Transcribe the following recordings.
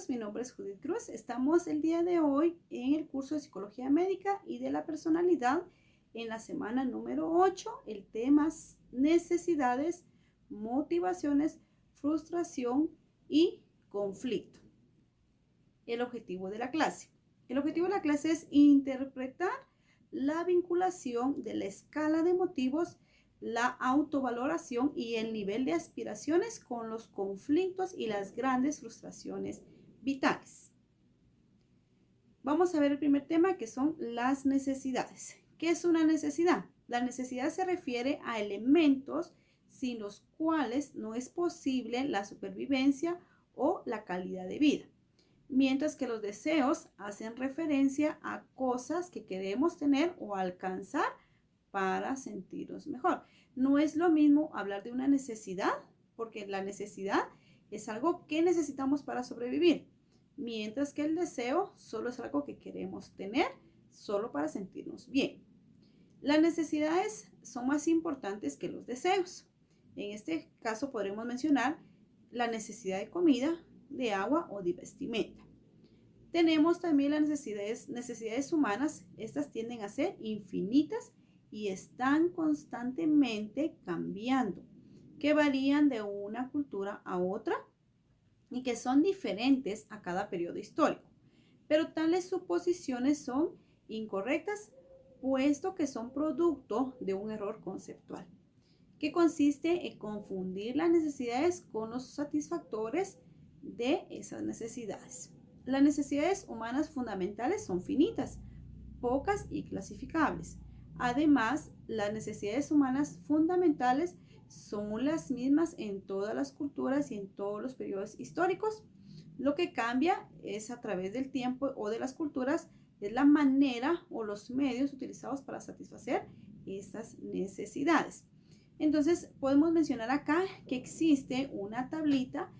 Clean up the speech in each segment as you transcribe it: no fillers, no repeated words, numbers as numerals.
amigos, mi nombre es Judith Cruz. Estamos el día de hoy en el curso de Psicología Médica y de la Personalidad en la semana número 8. El tema es necesidades, motivaciones, frustración y conflicto. El objetivo de la clase. El objetivo de la clase es interpretar la vinculación de la escala de motivos, la autovaloración y el nivel de aspiraciones con los conflictos y las grandes frustraciones vitales. Vamos a ver el primer tema, que son las necesidades. ¿Qué es una necesidad? La necesidad se refiere a elementos sin los cuales no es posible la supervivencia o la calidad de vida, mientras que los deseos hacen referencia a cosas que queremos tener o alcanzar para sentirnos mejor. No es lo mismo hablar de una necesidad, porque la necesidad es algo que necesitamos para sobrevivir, mientras que el deseo solo es algo que queremos tener solo para sentirnos bien. Las necesidades son más importantes que los deseos. En este caso podremos mencionar la necesidad de comida, de agua o de vestimenta. Tenemos también las necesidades humanas. Estas tienden a ser infinitas y están constantemente cambiando, que varían de una cultura a otra y que son diferentes a cada periodo histórico. Pero tales suposiciones son incorrectas, puesto que son producto de un error conceptual, que consiste en confundir las necesidades con los satisfactores de esas necesidades. Las necesidades humanas fundamentales son finitas, pocas y clasificables. Además, las necesidades humanas fundamentales son las mismas en todas las culturas y en todos los periodos históricos. Lo que cambia es a través del tiempo o de las culturas, es la manera o los medios utilizados para satisfacer estas necesidades. Entonces, podemos mencionar acá que existe una tablita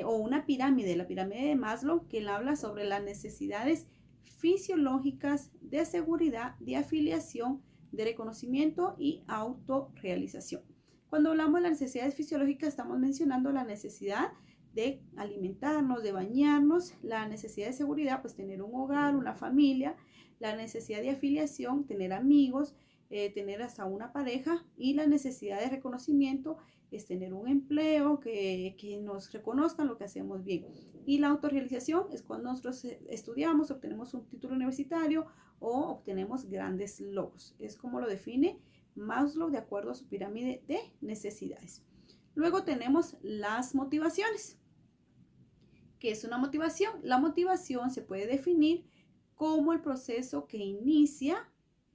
o una pirámide, la pirámide de Maslow, que habla sobre las necesidades fisiológicas de seguridad, de afiliación, de reconocimiento y autorrealización. Cuando hablamos de las necesidades fisiológicas, estamos mencionando la necesidad de alimentarnos, de bañarnos, la necesidad de seguridad, pues tener un hogar, una familia, la necesidad de afiliación, tener amigos, tener hasta una pareja, y la necesidad de reconocimiento es tener un empleo, que nos reconozcan lo que hacemos bien. Y la autorrealización es cuando nosotros estudiamos, obtenemos un título universitario o obtenemos grandes logros. Es como lo define Maslow de acuerdo a su pirámide de necesidades. Luego tenemos las motivaciones. ¿Qué es una motivación? La motivación se puede definir como el proceso que inicia,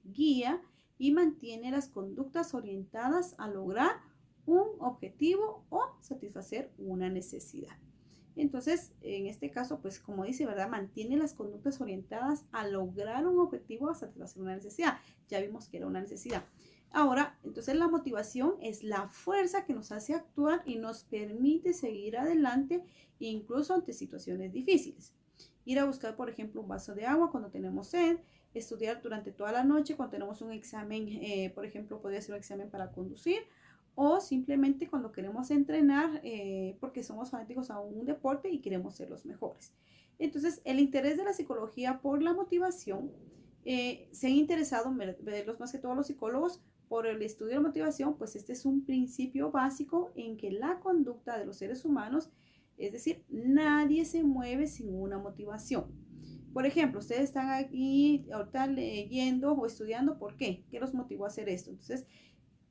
guía y mantiene las conductas orientadas a lograr un objetivo o satisfacer una necesidad. Entonces, en este caso, pues como dice, ¿verdad? Mantiene las conductas orientadas a lograr un objetivo o a satisfacer una necesidad. Ya vimos que era una necesidad. Ahora, entonces la motivación es la fuerza que nos hace actuar y nos permite seguir adelante incluso ante situaciones difíciles. Ir a buscar, por ejemplo, un vaso de agua cuando tenemos sed, estudiar durante toda la noche cuando tenemos un examen, por ejemplo, podría ser un examen para conducir, o simplemente cuando queremos entrenar porque somos fanáticos a un deporte y queremos ser los mejores. Entonces, el interés de la psicología por la motivación, se han interesado, verlos más que todos los psicólogos, por el estudio de la motivación, pues este es un principio básico en que la conducta de los seres humanos, es decir, nadie se mueve sin una motivación. Por ejemplo, ustedes están aquí ahorita leyendo o estudiando, ¿por qué? ¿Qué los motivó a hacer esto? Entonces,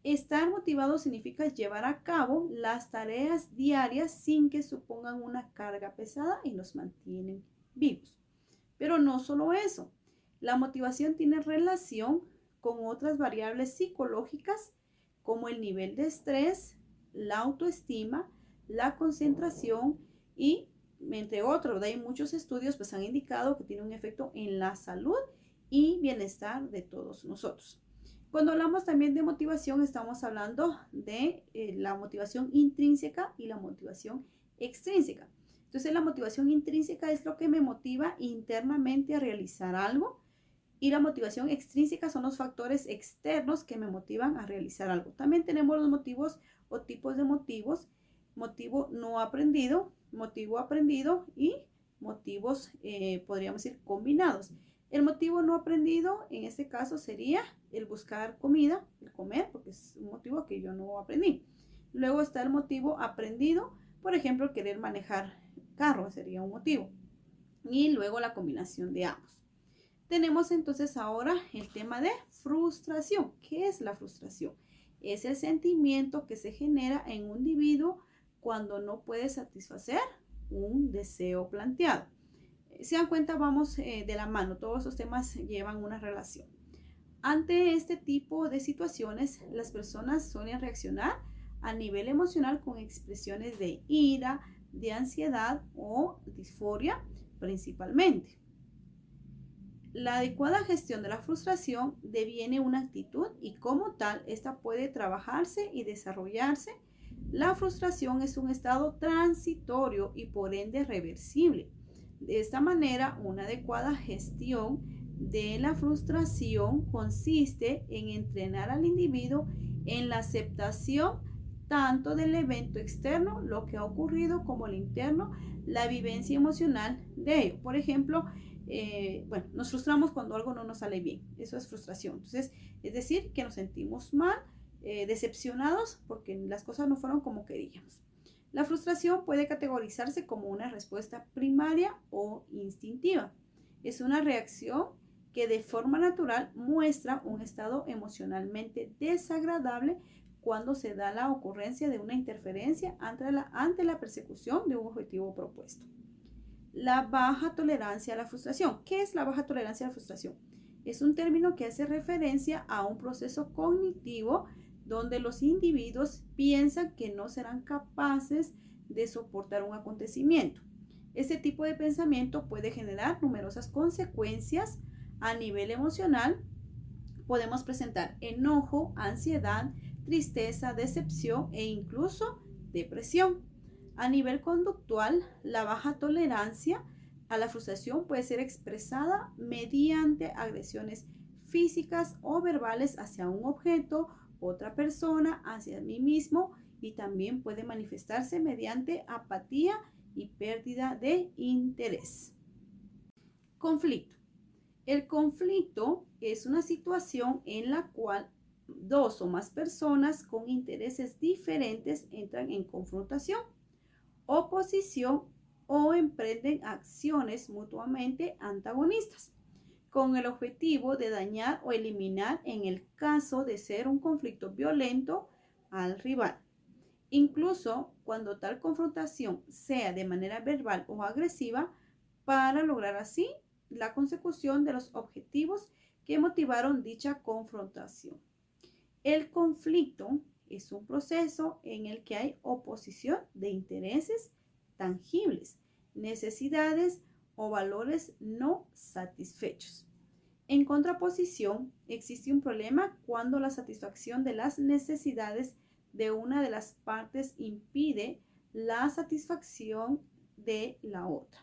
estar motivado significa llevar a cabo las tareas diarias sin que supongan una carga pesada y nos mantienen vivos. Pero no solo eso, la motivación tiene relación con otras variables psicológicas como el nivel de estrés, la autoestima, la concentración y entre otros. Hay muchos estudios pues han indicado que tiene un efecto en la salud y bienestar de todos nosotros. Cuando hablamos también de motivación, estamos hablando de la motivación intrínseca y la motivación extrínseca. Entonces, la motivación intrínseca es lo que me motiva internamente a realizar algo, y la motivación extrínseca son los factores externos que me motivan a realizar algo. También tenemos los motivos o tipos de motivos: motivo no aprendido, motivo aprendido y motivos, podríamos decir, combinados. El motivo no aprendido en este caso sería el buscar comida, el comer, porque es un motivo que yo no aprendí. Luego está el motivo aprendido, por ejemplo, querer manejar carro sería un motivo. Y luego la combinación de ambos. Tenemos entonces ahora el tema de frustración. ¿Qué es la frustración? Es el sentimiento que se genera en un individuo cuando no puede satisfacer un deseo planteado. Se dan cuenta, vamos de la mano, todos esos temas llevan una relación. Ante este tipo de situaciones, las personas suelen reaccionar a nivel emocional con expresiones de ira, de ansiedad o disforia principalmente. La adecuada gestión de la frustración deviene una actitud y como tal, esta puede trabajarse y desarrollarse. La frustración es un estado transitorio y por ende reversible. De esta manera, una adecuada gestión de la frustración consiste en entrenar al individuo en la aceptación tanto del evento externo, lo que ha ocurrido, como el interno, la vivencia emocional de ello. Por ejemplo, nos frustramos cuando algo no nos sale bien. Eso es frustración. Entonces, es decir, que nos sentimos mal, decepcionados porque las cosas no fueron como queríamos. La frustración puede categorizarse como una respuesta primaria o instintiva. Es una reacción que de forma natural muestra un estado emocionalmente desagradable cuando se da la ocurrencia de una interferencia ante la persecución de un objetivo propuesto. La baja tolerancia a la frustración. ¿Qué es la baja tolerancia a la frustración? Es un término que hace referencia a un proceso cognitivo donde los individuos piensan que no serán capaces de soportar un acontecimiento. Este tipo de pensamiento puede generar numerosas consecuencias a nivel emocional. Podemos presentar enojo, ansiedad, tristeza, decepción e incluso depresión. A nivel conductual, la baja tolerancia a la frustración puede ser expresada mediante agresiones físicas o verbales hacia un objeto, otra persona, hacia mí mismo, y también puede manifestarse mediante apatía y pérdida de interés. Conflicto. El conflicto es una situación en la cual dos o más personas con intereses diferentes entran en confrontación, oposición o emprenden acciones mutuamente antagonistas, con el objetivo de dañar o eliminar, en el caso de ser un conflicto violento, al rival. Incluso cuando tal confrontación sea de manera verbal o agresiva, para lograr así la consecución de los objetivos que motivaron dicha confrontación. El conflicto es un proceso en el que hay oposición de intereses tangibles, necesidades o valores no satisfechos. En contraposición, existe un problema cuando la satisfacción de las necesidades de una de las partes impide la satisfacción de la otra.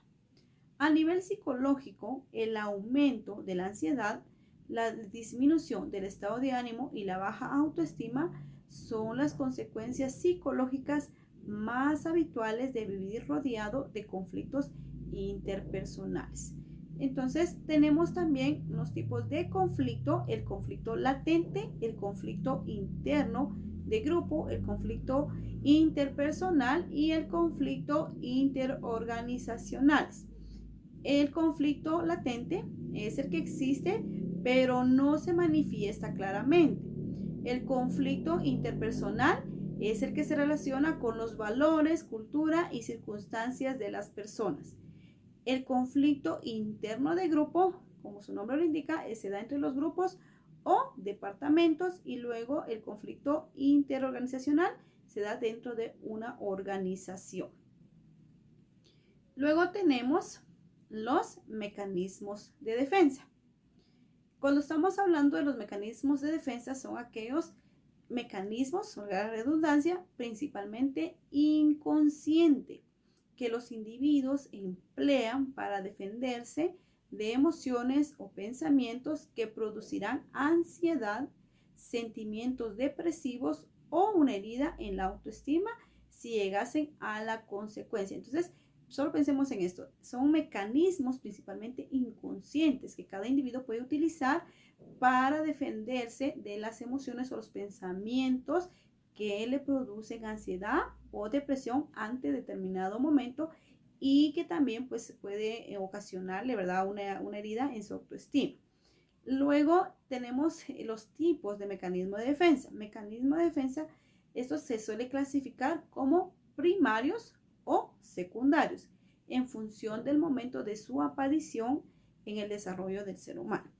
A nivel psicológico, el aumento de la ansiedad, la disminución del estado de ánimo y la baja autoestima son las consecuencias psicológicas más habituales de vivir rodeado de conflictos interpersonales. Entonces tenemos también unos tipos de conflicto: el conflicto latente, el conflicto interno de grupo, el conflicto interpersonal y el conflicto interorganizacional. El conflicto latente es el que existe pero no se manifiesta claramente. El conflicto interpersonal es el que se relaciona con los valores, cultura y circunstancias de las personas. El conflicto interno de grupo, como su nombre lo indica, se da entre los grupos o departamentos, y luego el conflicto interorganizacional se da dentro de una organización. Luego tenemos los mecanismos de defensa. Cuando estamos hablando de los mecanismos de defensa, son aquellos mecanismos, sobre la redundancia, principalmente inconsciente, que los individuos emplean para defenderse de emociones o pensamientos que producirán ansiedad, sentimientos depresivos o una herida en la autoestima si llegasen a la consecuencia. Entonces, solo pensemos en esto, son mecanismos principalmente inconscientes que cada individuo puede utilizar para defenderse de las emociones o los pensamientos que le producen ansiedad o depresión ante determinado momento y que también pues puede ocasionarle, ¿verdad?, una herida en su autoestima. Luego tenemos los tipos de mecanismo de defensa. Mecanismo de defensa, esto se suele clasificar como primarios o secundarios en función del momento de su aparición en el desarrollo del ser humano.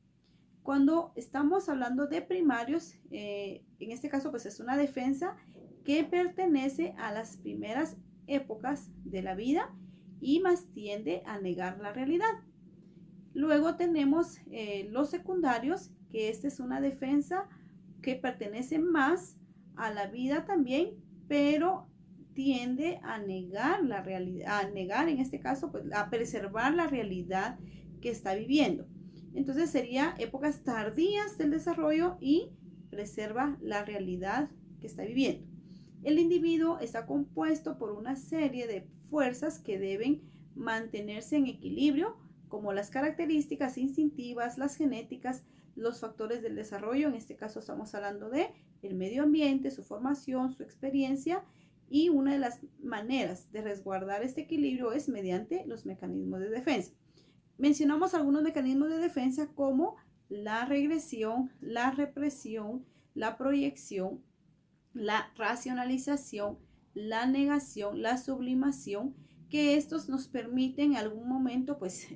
Cuando estamos hablando de primarios, en este caso pues es una defensa que pertenece a las primeras épocas de la vida y más tiende a negar la realidad. Luego tenemos los secundarios, que esta es una defensa que pertenece más a la vida también, pero tiende a negar la realidad, a negar en este caso, pues a preservar la realidad que está viviendo. Entonces sería épocas tardías del desarrollo y preserva la realidad que está viviendo. El individuo está compuesto por una serie de fuerzas que deben mantenerse en equilibrio, como las características instintivas, las genéticas, los factores del desarrollo. En este caso estamos hablando de el medio ambiente, su formación, su experiencia, y una de las maneras de resguardar este equilibrio es mediante los mecanismos de defensa. Mencionamos algunos mecanismos de defensa como la regresión, la represión, la proyección, la racionalización, la negación, la sublimación, que estos nos permiten en algún momento pues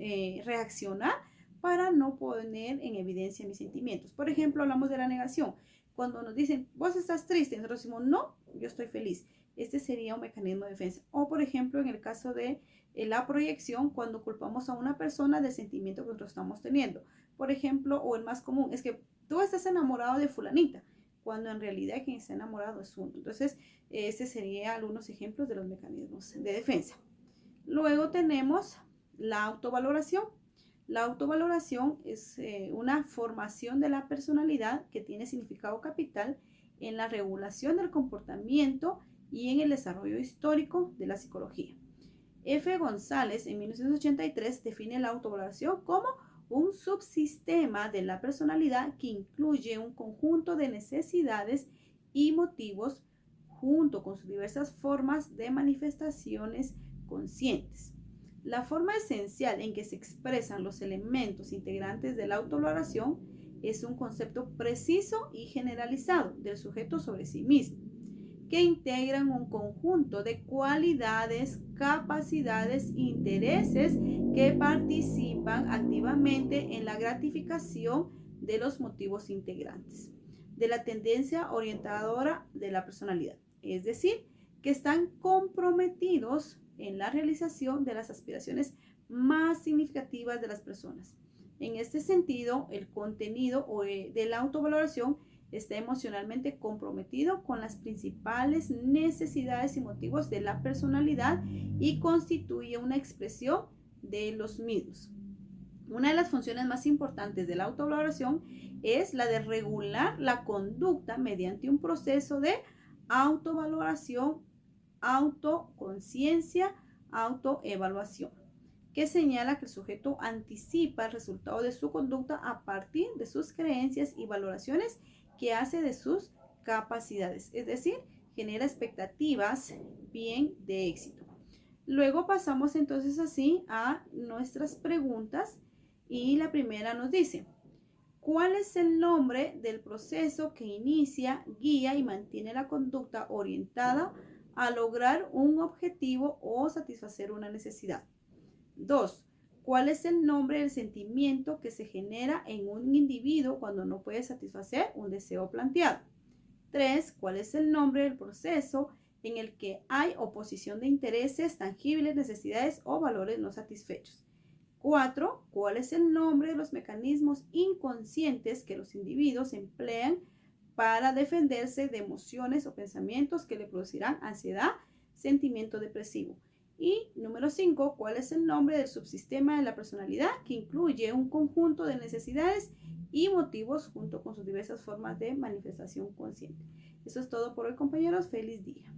reaccionar para no poner en evidencia mis sentimientos. Por ejemplo, hablamos de la negación. Cuando nos dicen, vos estás triste, nosotros decimos, no, yo estoy feliz. Este sería un mecanismo de defensa. O por ejemplo, en el caso de la proyección, cuando culpamos a una persona del sentimiento que nosotros estamos teniendo. Por ejemplo, o el más común, es que tú estás enamorado de fulanita, cuando en realidad quien está enamorado es uno. Entonces, ese serían algunos ejemplos de los mecanismos de defensa. Luego tenemos la autovaloración. La autovaloración es una formación de la personalidad que tiene significado capital en la regulación del comportamiento y en el desarrollo histórico de la psicología. F. González en 1983 define la autovaloración como un subsistema de la personalidad que incluye un conjunto de necesidades y motivos junto con sus diversas formas de manifestaciones conscientes. La forma esencial en que se expresan los elementos integrantes de la autovaloración es un concepto preciso y generalizado del sujeto sobre sí mismo, que integran un conjunto de cualidades, capacidades, intereses que participan activamente en la gratificación de los motivos integrantes de la tendencia orientadora de la personalidad, es decir, que están comprometidos en la realización de las aspiraciones más significativas de las personas. En este sentido, el contenido de la autovaloración está emocionalmente comprometido con las principales necesidades y motivos de la personalidad y constituye una expresión de los mismos. Una de las funciones más importantes de la autovaloración es la de regular la conducta mediante un proceso de autovaloración, autoconciencia, autoevaluación, que señala que el sujeto anticipa el resultado de su conducta a partir de sus creencias y valoraciones que hace de sus capacidades, es decir, genera expectativas bien de éxito. Luego pasamos entonces así a nuestras preguntas y la primera nos dice, ¿cuál es el nombre del proceso que inicia, guía y mantiene la conducta orientada a lograr un objetivo o satisfacer una necesidad? 2. ¿Cuál es el nombre del sentimiento que se genera en un individuo cuando no puede satisfacer un deseo planteado? 3. ¿Cuál es el nombre del proceso en el que hay oposición de intereses, tangibles, necesidades o valores no satisfechos? 4. ¿Cuál es el nombre de los mecanismos inconscientes que los individuos emplean para defenderse de emociones o pensamientos que le producirán ansiedad, sentimiento depresivo? Y número 5, ¿cuál es el nombre del subsistema de la personalidad que incluye un conjunto de necesidades y motivos junto con sus diversas formas de manifestación consciente? Eso es todo por hoy, compañeros. Feliz día.